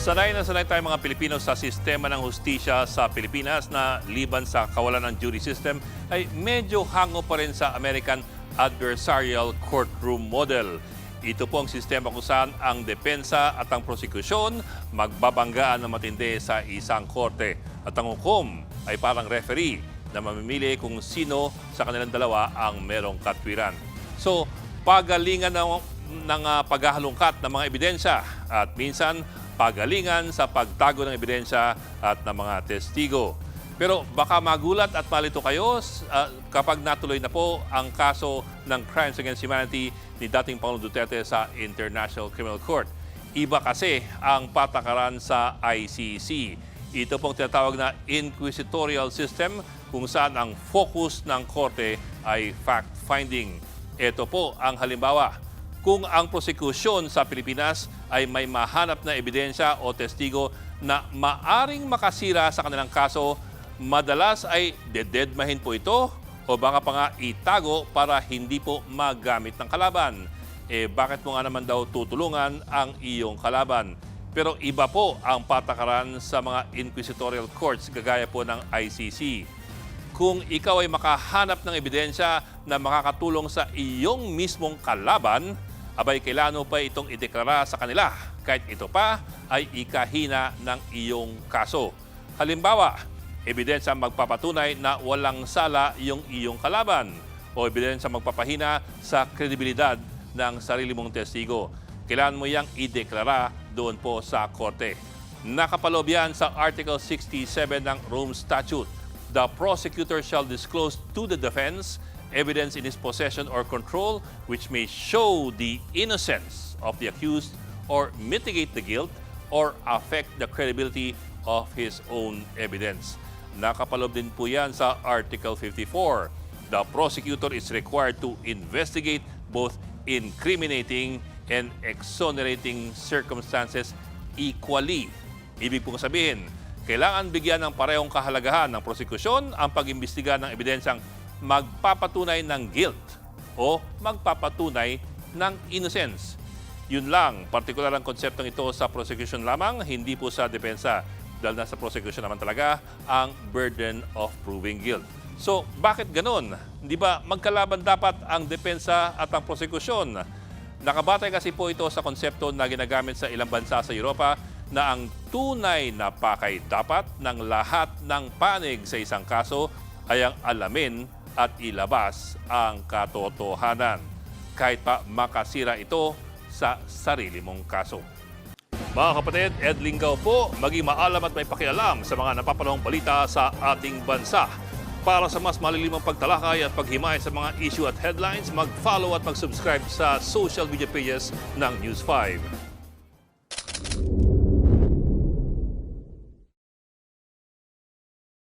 Sanay na sanay tayo mga Pilipino sa sistema ng hustisya sa Pilipinas na liban sa kawalan ng jury system ay medyo hango pa rin sa American adversarial courtroom model. Ito po ang sistema kung saan ang depensa at ang prosekusyon magbabanggaan ng matindi sa isang korte. At ang hukom ay parang referee na mamimili kung sino sa kanilang dalawa ang merong katwiran. So, pagalingan ng paghahalungkat ng mga ebidensya at minsan pagalingan sa pagtago ng ebidensya at ng mga testigo. Pero baka magulat at malito kayo kapag natuloy na po ang kaso ng Crimes Against Humanity ni dating Pangulong Duterte sa International Criminal Court. Iba kasi ang patakaran sa ICC. Ito pong tinatawag na inquisitorial system kung saan ang focus ng korte ay fact-finding. Ito po ang halimbawa. Kung ang prosekusyon sa Pilipinas ay may mahanap na ebidensya o testigo na maaring makasira sa kanilang kaso, madalas ay dededmahin po ito o baka pa nga itago para hindi po magamit ng kalaban. Bakit mo nga naman daw tutulungan ang iyong kalaban? Pero iba po ang patakaran sa mga inquisitorial courts gagaya po ng ICC. Kung ikaw ay makahanap ng ebidensya na makakatulong sa iyong mismong kalaban, abay kailangan pa itong ideklara sa kanila kahit ito pa ay ikahina ng iyong kaso. Halimbawa, ebidensya magpapatunay na walang sala yung iyong kalaban o ebidensya magpapahina sa kredibilidad ng sarili mong testigo. Kailangan mo yang ideklara doon po sa korte. Nakapaloob yan sa Article 67 ng Rome Statute. The prosecutor shall disclose to the defense evidence in his possession or control which may show the innocence of the accused or mitigate the guilt or affect the credibility of his own evidence. Nakapaloob din po yan sa Article 54. The prosecutor is required to investigate both incriminating and exonerating circumstances equally. Ibig pong sabihin, kailangan bigyan ng parehong kahalagahan ng prosekusyon ang pag-imbestiga ng ebidensyang magpapatunay ng guilt o magpapatunay ng innocence. Yun lang, partikular ang konseptong ito sa prosecution lamang, hindi po sa depensa. Dahil nasa prosecution naman talaga ang burden of proving guilt. So, bakit ganun? Di ba magkalaban dapat ang depensa at ang prosecution? Nakabatay kasi po ito sa konsepto na ginagamit sa ilang bansa sa Europa na ang tunay na pakay dapat ng lahat ng panig sa isang kaso ay ang alamin at ilabas ang katotohanan, kahit pa makasira ito sa sarili mong kaso. Mga kapatid, Ed Lingaw po, maging maalam at may pakialam sa mga napapanahong balita sa ating bansa. Para sa mas malilimang pagtalakay at paghimay sa mga issue at headlines, mag-follow at mag-subscribe sa social media pages ng News 5.